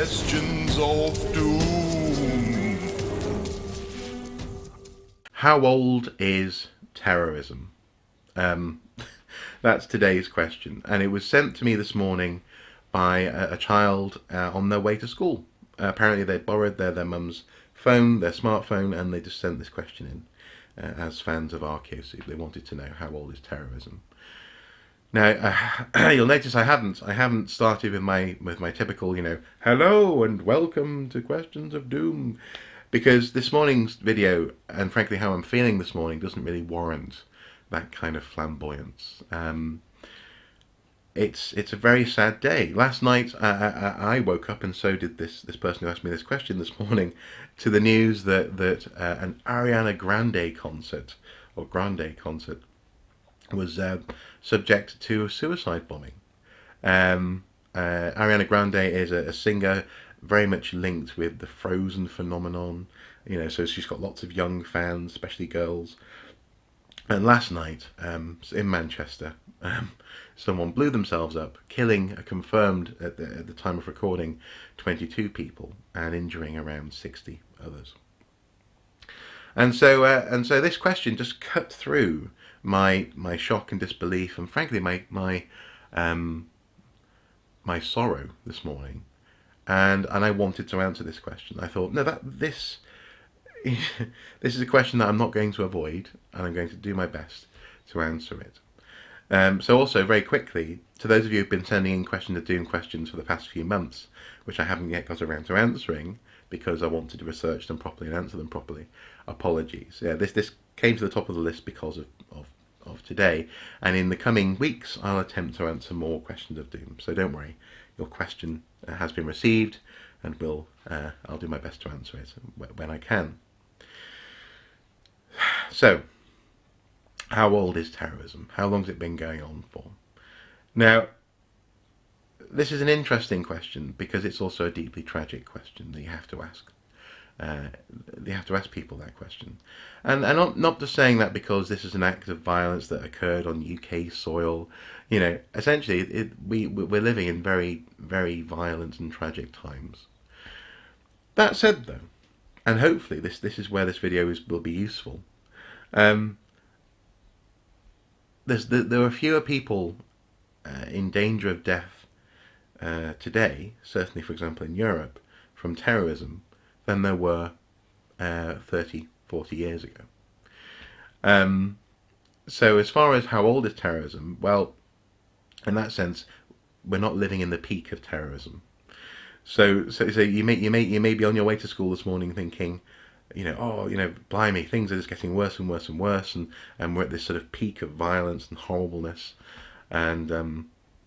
Questions of Doom. How old is terrorism? That's today's question, and it was sent to me this morning by a child on their way to school. Apparently they borrowed their mum's phone, their smartphone, and they just sent this question in as fans of Archaeology. They wanted to know how old is terrorism. Now, you'll notice I haven't started with my typical, hello and welcome to Questions of Doom, because this morning's video, and frankly how I'm feeling this morning, doesn't really warrant that kind of flamboyance. It's a very sad day. Last night I woke up, and so did this person who asked me this question this morning, to the news that an Ariana Grande concert was subject to a suicide bombing. Ariana Grande is a singer very much linked with the Frozen phenomenon, so she's got lots of young fans, especially girls. And last night, in Manchester, someone blew themselves up, killing a confirmed, at the time of recording, 22 people and injuring around 60 others. And so this question just cut through my shock and disbelief, and frankly my sorrow this morning, and I wanted to answer this question. I thought, no, this is a question that I'm not going to avoid, and I'm going to do my best to answer it. So also, very quickly, to those of you who've been sending in Question of Doom questions for the past few months, which I haven't yet got around to answering because I wanted to research them properly and answer them properly, apologies. Yeah, this came to the top of the list because of today, and in the coming weeks I'll attempt to answer more Questions of Doom. So don't worry, your question has been received, and I'll do my best to answer it when I can. So, how old is terrorism? How long has it been going on for? Now, this is an interesting question because it's also a deeply tragic question that you have to ask. You have to ask people that question, and not just saying that because this is an act of violence that occurred on UK soil. Essentially, we're living in very, very violent and tragic times. That said, though, and hopefully this is where this video will be useful. There are fewer people in danger of death today, certainly, for example, in Europe, from terrorism, than there were 30, 40 years ago. So as far as how old is terrorism, well, in that sense, we're not living in the peak of terrorism. So you may be on your way to school this morning thinking, blimey, things are just getting worse and worse and worse, and we're at this sort of peak of violence and horribleness, and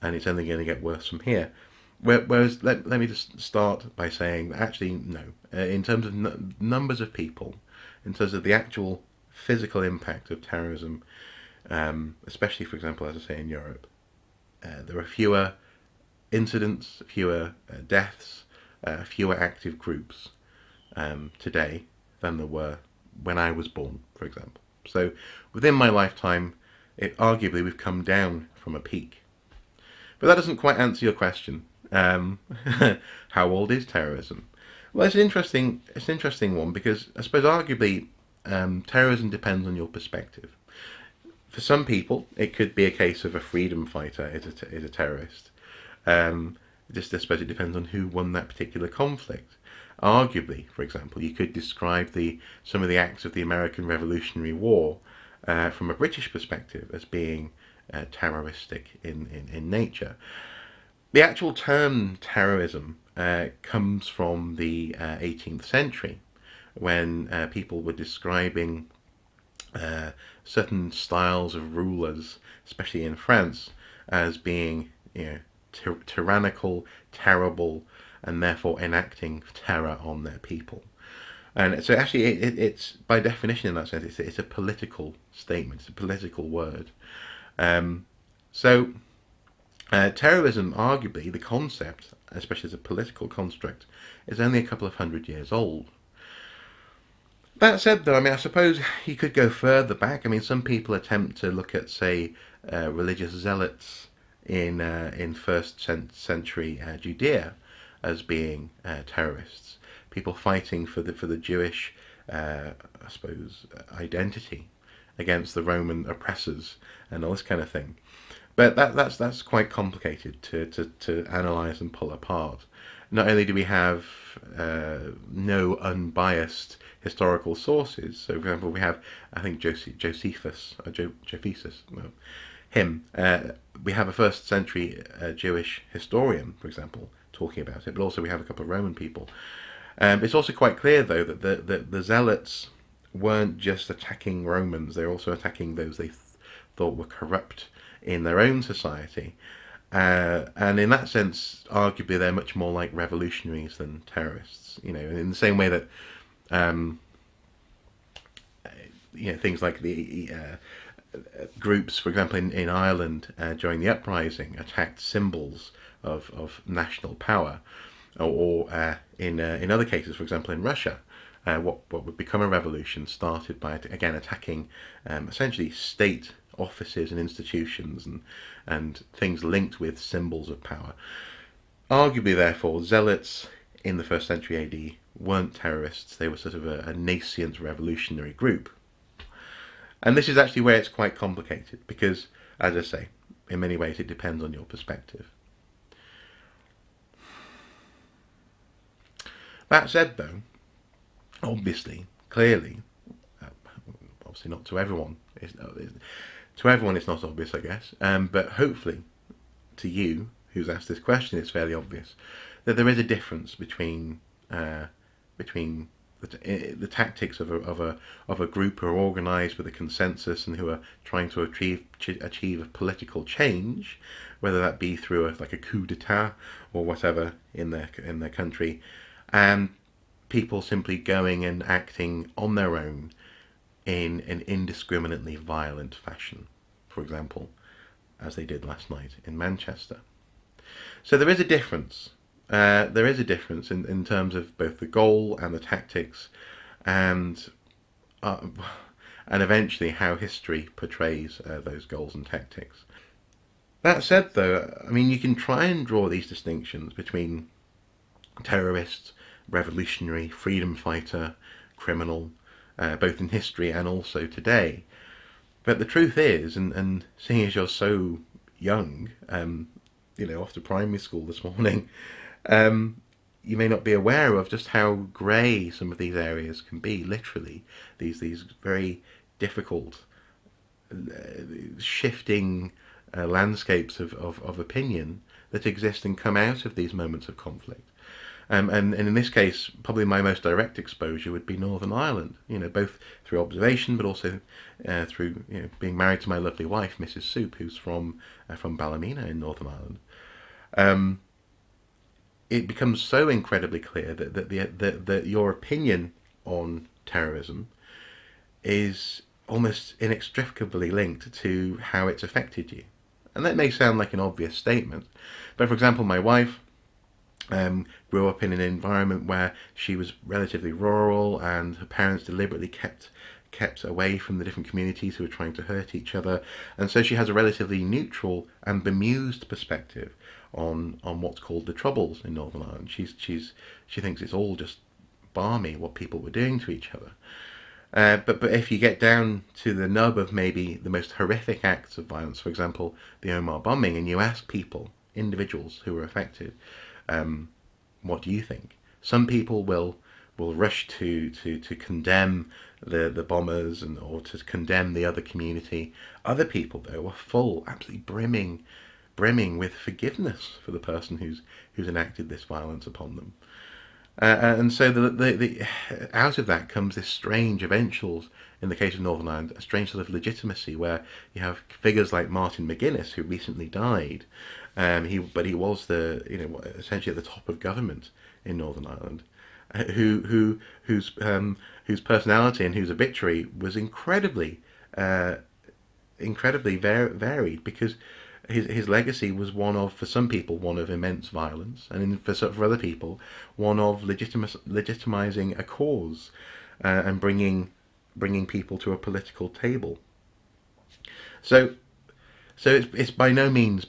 it's only going to get worse from here. Whereas, let me just start by saying that actually, no. In terms of numbers of people, in terms of the actual physical impact of terrorism, especially, for example, as I say, in Europe, there are fewer incidents, fewer deaths, fewer active groups today than there were when I was born, for example. So, within my lifetime, arguably we've come down from a peak. But that doesn't quite answer your question. How old is terrorism? Well, it's an interesting one, because I suppose arguably terrorism depends on your perspective. For some people, it could be a case of a freedom fighter is a terrorist. Just I suppose it depends on who won that particular conflict. Arguably, for example, you could describe some of the acts of the American Revolutionary War from a British perspective as being terroristic in nature. The actual term terrorism comes from the 18th century, when people were describing certain styles of rulers, especially in France, as being tyrannical, terrible, and therefore enacting terror on their people. And so actually it's by definition, in that sense, it's a political statement, it's a political word. Terrorism, arguably, the concept, especially as a political construct, is only a couple of hundred years old. That said, though, I suppose you could go further back. Some people attempt to look at, say, religious zealots in first century Judea, as being terrorists. People fighting for the Jewish, I suppose, identity against the Roman oppressors and all this kind of thing. But that's quite complicated to analyse and pull apart. Not only do we have no unbiased historical sources, so for example we have, I think, Josephus, no, him. We have a first century Jewish historian, for example, talking about it, but also we have a couple of Roman people. It's also quite clear, though, that the Zealots weren't just attacking Romans, they were also attacking those they thought were corrupt in their own society. And in that sense, arguably, they're much more like revolutionaries than terrorists. You know, in the same way that, things like the groups, for example, in Ireland during the uprising, attacked symbols of national power, or in other cases, for example, in Russia, what would become a revolution started by, again, attacking essentially state offices and institutions and things linked with symbols of power. Arguably, therefore, Zealots in the 1st century AD weren't terrorists. They were sort of a nascent revolutionary group. And this is actually where it's quite complicated because, as I say, in many ways it depends on your perspective. That said, though, obviously, clearly, obviously not to everyone, to everyone it's not obvious, I guess, but hopefully to you who's asked this question it's fairly obvious that there is a difference between the tactics of a group who are organised with a consensus and who are trying to achieve a political change, whether that be through like a coup d'état or whatever in their country, and people simply going and acting on their own in an indiscriminately violent fashion, for example, as they did last night in Manchester. So there is a difference. There is a difference in terms of both the goal and the tactics, and eventually how history portrays those goals and tactics. That said, though, I mean, you can try and draw these distinctions between terrorist, revolutionary, freedom fighter, criminal, both in history and also today. But the truth is, and seeing as you're so young, after primary school this morning, you may not be aware of just how grey some of these areas can be, literally. These very difficult, shifting landscapes of opinion that exist and come out of these moments of conflict. And in this case, probably my most direct exposure would be Northern Ireland, both through observation, but also through being married to my lovely wife, Mrs. Soup, who's from Ballymena in Northern Ireland. It becomes so incredibly clear that your opinion on terrorism is almost inextricably linked to how it's affected you. And that may sound like an obvious statement, but for example, my wife grew up in an environment where she was relatively rural, and her parents deliberately kept away from the different communities who were trying to hurt each other, and so she has a relatively neutral and bemused perspective on what's called the Troubles in Northern Ireland. She thinks it's all just balmy what people were doing to each other. But if you get down to the nub of maybe the most horrific acts of violence, for example, the Omagh bombing, and you ask people, individuals who were affected, what do you think? Some people will rush to condemn the bombers or to condemn the other community. Other people, though, are full, absolutely brimming with forgiveness for the person who's enacted this violence upon them. And so the out of that comes this strange eventuals, in the case of Northern Ireland, a strange sort of legitimacy where you have figures like Martin McGuinness, who recently died. He was essentially at the top of government in Northern Ireland, whose personality and whose obituary was incredibly varied, because his legacy was one of, for some people, one of immense violence, and for other people, one of legitimizing a cause and bringing people to a political table. So it's by no means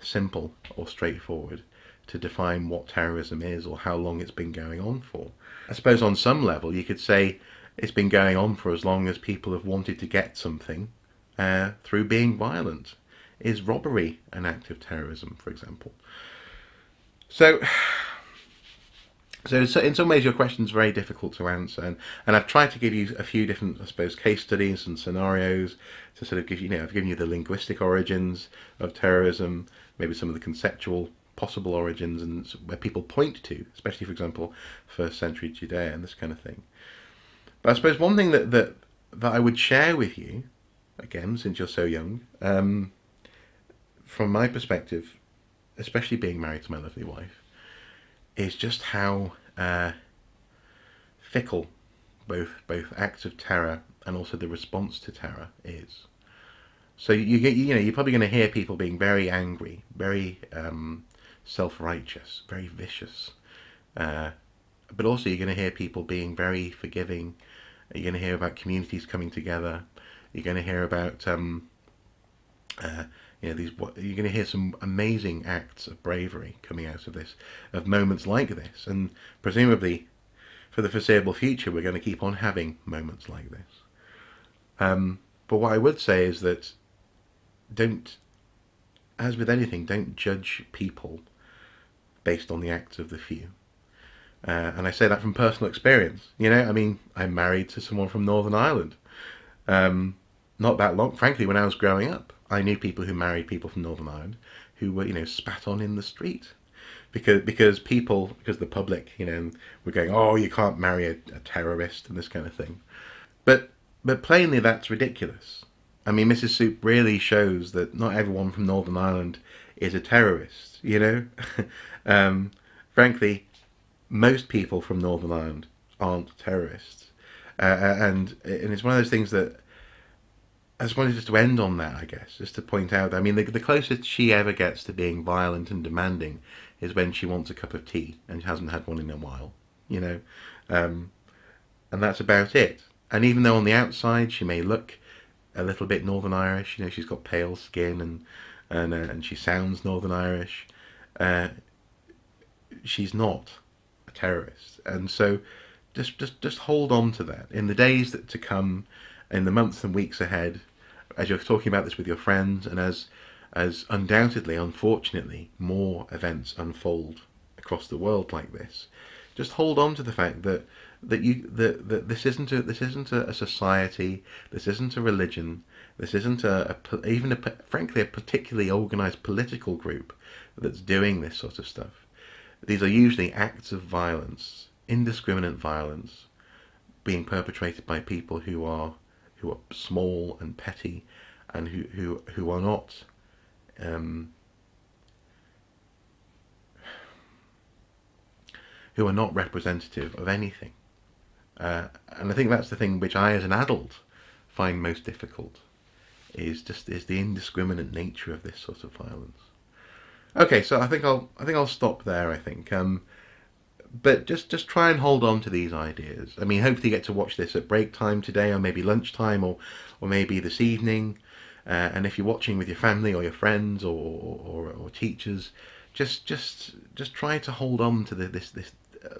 simple or straightforward to define what terrorism is or how long it's been going on for. I suppose on some level you could say it's been going on for as long as people have wanted to get something through being violent. Is robbery an act of terrorism, for example? So in some ways your question's very difficult to answer, and I've tried to give you a few different, I suppose, case studies and scenarios to sort of give you, I've given you the linguistic origins of terrorism, maybe some of the conceptual possible origins and where people point to, especially, for example, first century Judea and this kind of thing. But I suppose one thing that I would share with you, again, since you're so young, from my perspective, especially being married to my lovely wife, is just how fickle both acts of terror and also the response to terror is. So you're probably going to hear people being very angry, very self-righteous, very vicious, but also you're going to hear people being very forgiving. You're going to hear about communities coming together. You're going to hear about you're going to hear some amazing acts of bravery coming out of this, of moments like this, and presumably for the foreseeable future we're going to keep on having moments like this. But what I would say is that as with anything, don't judge people based on the acts of the few. And I say that from personal experience. I mean, I'm married to someone from Northern Ireland. Not that long, frankly, when I was growing up, I knew people who married people from Northern Ireland who were, spat on in the street. Because the public, were going, oh, you can't marry a terrorist and this kind of thing. But plainly that's ridiculous. I mean, Mrs. Soup really shows that not everyone from Northern Ireland is a terrorist, Frankly, most people from Northern Ireland aren't terrorists. And it's one of those things that I just wanted just to end on that, I guess, just to point out. I mean, the closest she ever gets to being violent and demanding is when she wants a cup of tea and hasn't had one in a while, and that's about it. And even though on the outside she may look a little bit Northern Irish, she's got pale skin and she sounds Northern Irish, she's not a terrorist. And so just hold on to that in the days to come, in the months and weeks ahead, as you're talking about this with your friends, and as undoubtedly, unfortunately, more events unfold across the world like this. Just hold on to the fact that this isn't a society, this isn't a religion, this isn't frankly a particularly organised political group that's doing this sort of stuff. These are usually acts of violence, indiscriminate violence, being perpetrated by people who are small and petty, and who are not representative of anything. And I think that's the thing which I, as an adult, find most difficult, is the indiscriminate nature of this sort of violence. Okay, so I think I'll stop there. I think, but just try and hold on to these ideas. I mean, hopefully you get to watch this at break time today, or maybe lunchtime, or maybe this evening. And if you're watching with your family or your friends or teachers, just try to hold on to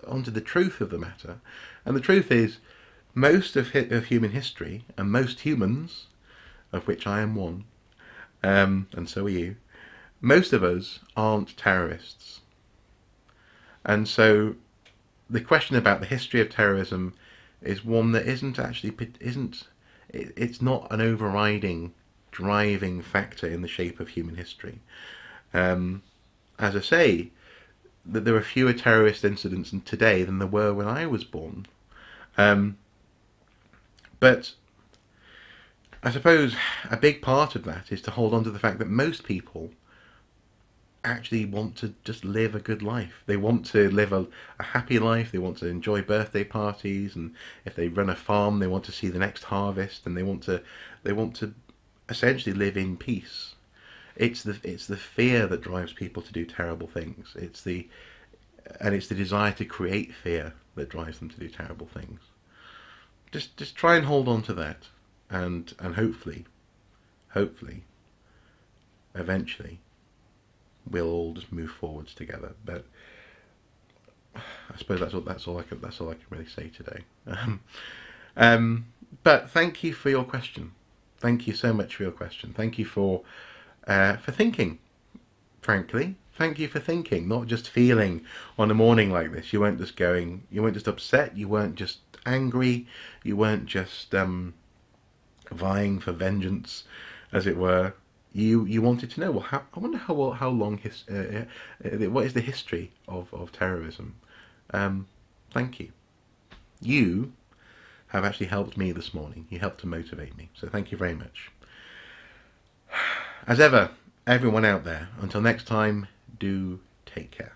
onto the truth of the matter. And the truth is, most of human history, and most humans, of which I am one, and so are you, most of us aren't terrorists. And so the question about the history of terrorism is one that it's not an overriding, driving factor in the shape of human history. As I say, that there are fewer terrorist incidents today than there were when I was born. But I suppose a big part of that is to hold on to the fact that most people actually want to just live a good life. They want to live a happy life. They want to enjoy birthday parties, and if they run a farm, they want to see the next harvest, and they want to essentially live in peace. It's the fear that drives people to do terrible things. It's the desire to create fear that drives them to do terrible things. Just try and hold on to that, and hopefully, eventually, we'll all just move forwards together. But I suppose that's all I can really say today. But thank you for your question. Thank you so much for your question. Thank you for thinking. Frankly, thank you for thinking, not just feeling on a morning like this. You weren't just upset. You weren't just angry. You weren't just vying for vengeance, as it were. You wanted to know. Well, I wonder how long what is the history of terrorism? Thank you. You have actually helped me this morning. You helped to motivate me. So thank you very much. As ever, everyone out there, until next time, do take care.